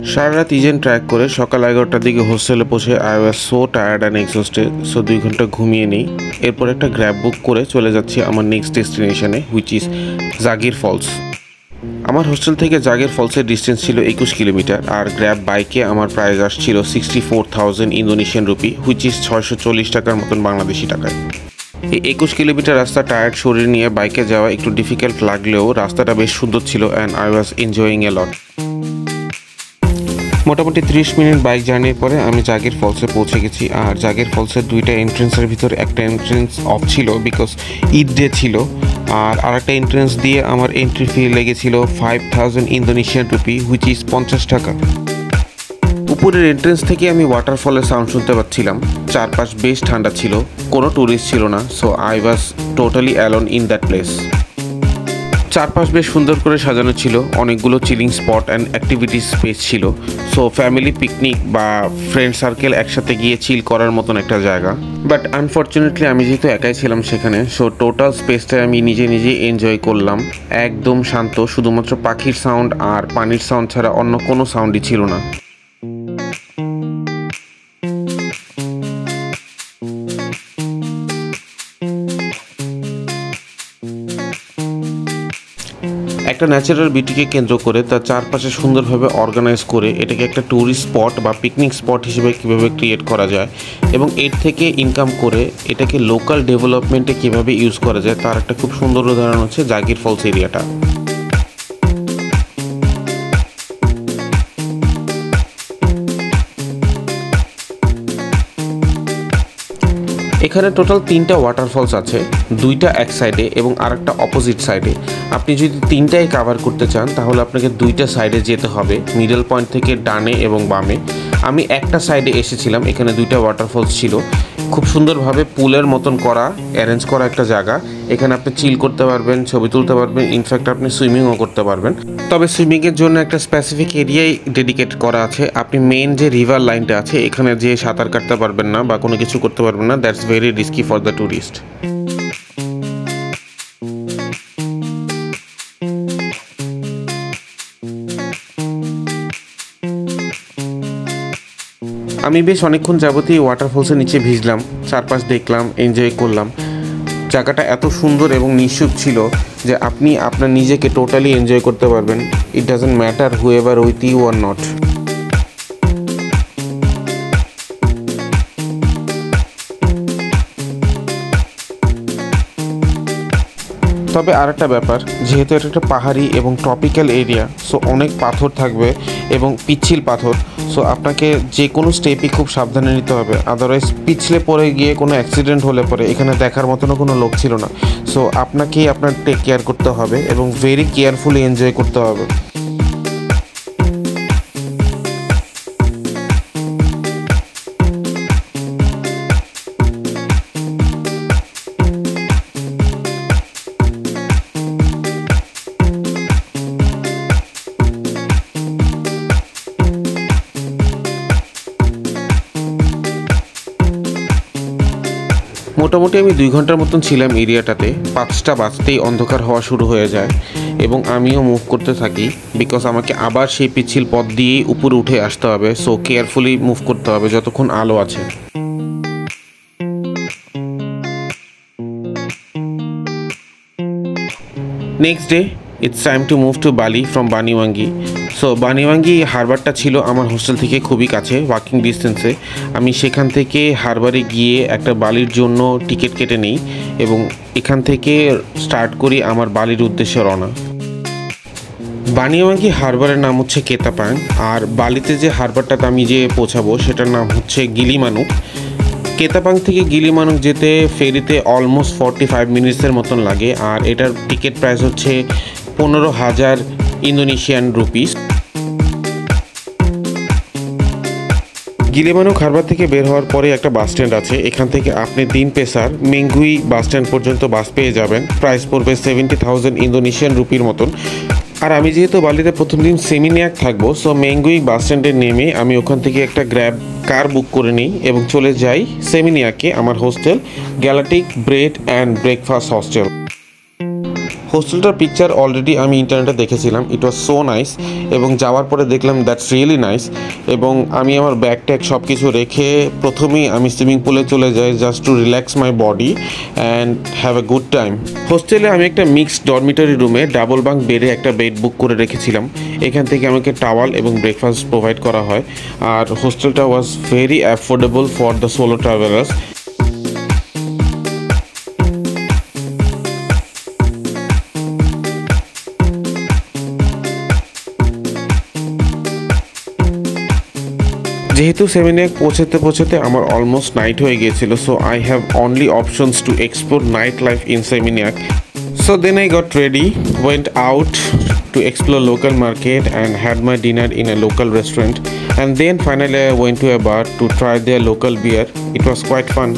সারা রাত isn't track করে সকাল 11টার দিকে হোস্টেলে পৌঁছে I was so tired and exhausted. So 2 ঘন্টা ঘুমিয়ে নিই। এরপর একটা গ্র্যাব বুক করে চলে যাচ্ছি আমার নেক্সট ডেস্টিনেশনে, হুইচ ইজ জাগির ফলস। আমার হোস্টেল থেকে জাগির ফলসের ডিস্টেন্স ছিল 21 কিলোমিটার, আর গ্র্যাব বাইকে আমার প্রাইস আসছিল 64,000 ইন্দোনেশিয়ান রুপি, হুইচ ইজ 640 টাকার মতন বাংলাদেশি টাকায়। এই 21 কিলোমিটার রাস্তা টায়ার্ড শরীর নিয়ে বাইকে যাওয়া একটু ডিফিকাল্ট লাগলেও রাস্তাটা বেশ সুন্দর ছিল and I was enjoying a lot. মোটামুটি 30 মিনিট বাইক জার্নির পরে আমি জাগির ফলসে পৌঁছে গেছি। আর জাগির ফলসের 2টা এন্ট্রেন্সের ভিতরে একটা এন্ট্রেন্স অফ ছিল বিকজ ঈদ ডে ছিল, আর আরেকটা এন্ট্রেন্স দিয়ে আমার এন্ট্রি ফি লেগেছিল 5,000 ইন্দোনেশিয়ান রুপি, হুইচ ইজ 50 টাকা। উপরের এন্ট্রেন্স থেকে আমি ওয়াটারফলের সাউন্ড শুনতে পাচ্ছিলাম। চারপাশ বেশ ঠান্ডা ছিল, কোনো ট্যুরিস্ট ছিল না, so I was totally alone in that place. চারপাশ বেশ সুন্দর করে সাজানো ছিল, অনেকগুলো chilling spot and activities space ছিল। সো ফ্যামিলি পিকনিক বা ফ্রেন্ড সার্কেল একসাথে গিয়ে চিল করার মতন একটা জায়গা। বাট আনফর্চুনেটলি আমি যেহেতু একাই ছিলাম সেখানে, সো টোটাল স্পেসটা আমি নিজে এনজয় করলাম। একদম শান্ত, শুধুমাত্র পাখির সাউন্ড আর পানির সাউন্ড ছাড়া অন্য কোনো সাউন্ডই ছিল না। একটা ন্যাচারাল বিউটিকে কেন্দ্র করে তার চারপাশে সুন্দরভাবে অর্গানাইজ করে এটাকে একটা ট্যুরিস্ট স্পট বা পিকনিক স্পট হিসেবে কীভাবে ক্রিয়েট করা যায় এবং এর থেকে ইনকাম করে এটাকে লোকাল ডেভেলপমেন্টে কীভাবে ইউজ করা যায় তার একটা খুব সুন্দর উদাহরণ হচ্ছে জাগির ফলস এরিয়াটা। এখানে টোটাল 3টা ওয়াটারফলস আছে, 2টা এক সাইডে এবং আরেকটা অপোজিট সাইডে। আপনি যদি 3টাই কাভার করতে চান তাহলে আপনাকে 2টা সাইডে যেতে হবে, মিডল পয়েন্ট থেকে ডানে এবং বামে। আমি একটা সাইডে এসেছিলাম, এখানে 2টা ওয়াটারফলস ছিল, খুব সুন্দরভাবে পুলের মতন করা, অ্যারেঞ্জ করা একটা জায়গা। এখানে আপনি চিল করতে পারবেন, ছবি তুলতে পারবেন, ইনফ্যাক্ট আপনি সুইমিংও করতে পারবেন। তবে সুইমিংয়ের জন্য একটা স্পেসিফিক এরিয়াই ডেডিকেট করা আছে। আপনি মেন যে রিভার লাইনটা আছে এখানে যে সাঁতার কাটতে পারবেন না বা কোনো কিছু করতে পারবেন না, that's very risky for the tourist. আমি বেশ অনেকক্ষণ যাবতীয় ওয়াটারফলসের নিচে ভিজলাম, চারপাশ দেখলাম, এনজয় করলাম। জায়গাটা এত সুন্দর এবং নিঃশুভ ছিল যে আপনি আপনার নিজেকে টোটালি এনজয় করতে পারবেন। It doesn't matter whoever with you or not. তবে আর একটা ব্যাপার, যেহেতু এটা একটা পাহাড়ি এবং ট্রপিক্যাল এরিয়া, সো অনেক পাথর থাকবে এবং পিচ্ছিল পাথর। সো আপনাকে যে কোনো স্টেপই খুব সাবধানে নিতে হবে, আদারওয়াইজ পিছলে পড়ে গিয়ে কোনো অ্যাক্সিডেন্ট হলে পরে এখানে দেখার মতনও কোনো লোক ছিল না। সো আপনাকেই আপনার টেক কেয়ার করতে হবে এবং ভেরি কেয়ারফুলি এনজয় করতে হবে। মোটামুটি আমি 2 ঘন্টার মতন ছিলাম এরিয়াটাতে। 5টা বাজতেই অন্ধকার হওয়া শুরু হয়ে যায় এবং আমিও মুভ করতে থাকি বিকজ আমাকে আবার সেই পিচ্ছিল পথ দিয়েই উপরে উঠে আসতে হবে। সো কেয়ারফুলি মুভ করতে হবে যতক্ষণ আলো আছে। Next day it's time to move to বালি ফ্রম বানিওয়াঙ্গি। সো বানিওয়াঙ্গি হারবারটা ছিল আমার হোস্টেল থেকে খুবই কাছে, ওয়াকিং ডিস্টেন্সে। আমি সেখান থেকে হারবারে গিয়ে একটা বালির জন্য টিকিট কেটে নিই এবং এখান থেকে স্টার্ট করি আমার বালির উদ্দেশ্যে রওনা। বানিওয়াঙ্গি হারবারের নাম হচ্ছে কেতাপাং, আর বালিতে যে হারবারটাতে আমি যে পৌঁছাবো সেটার নাম হচ্ছে গিলিমানুক। কেতাপাং থেকে গিলিমানুক যেতে ফেরিতে অলমোস্ট 45 মিনিটসের মতন লাগে, আর এটার টিকিট প্রাইস হচ্ছে 15,000 ইন্দোনেশিয়ান রুপিস। গিলিমানুক হারবার থেকে বের হওয়ার পরে একটা বাস স্ট্যান্ড আছে, এখান থেকে আপনি 3 পেসার মেঙ্গুই বাস স্ট্যান্ড পর্যন্ত বাস পেয়ে যাবেন। প্রাইস পড়বে 70,000 ইন্দোনেশিয়ান রুপির মতন। আর আমি যেহেতু বালিতে প্রথম দিন সেমিনিয়াক থাকবো, সো মেঙ্গুই বাস স্ট্যান্ডে নেমে আমি ওখান থেকে একটা গ্র্যাব কার বুক করে নিই এবং চলে যাই সেমিনিয়াকে, আমার hostel Galactic bread and breakfast hostel. হোস্টেলটার পিকচার অলরেডি আমি ইন্টারনেটে দেখেছিলাম, ইট ওয়াজ সো নাইস, এবং যাওয়ার পরে দেখলাম দ্যাটস রিয়েলি নাইস। এবং আমি আমার ব্যাগ ট্যাগ সব কিছু রেখে প্রথমেই আমি সুইমিং পুলে চলে যাই just to relax my body and have a good time. হোস্টেলে আমি একটা মিক্সড ডরমিটরি রুমে ডাবল বাঙ্ক বেডে একটা বেড বুক করে রেখেছিলাম। এখান থেকে আমাকে টাওয়াল এবং ব্রেকফাস্ট প্রোভাইড করা হয়, আর হোস্টেলটা was very affordable for the solo travellers. যেহেতু সেমিনিয়াক পৌঁছাতে আমার অলমোস্ট নাইট হয়ে গিয়েছিল, so I have only options to explore night life in Seminyak. So then I got ready, went out to explore local market and had my dinner in a local restaurant, and then finally I went to a bar to try their local beer. It was quite fun.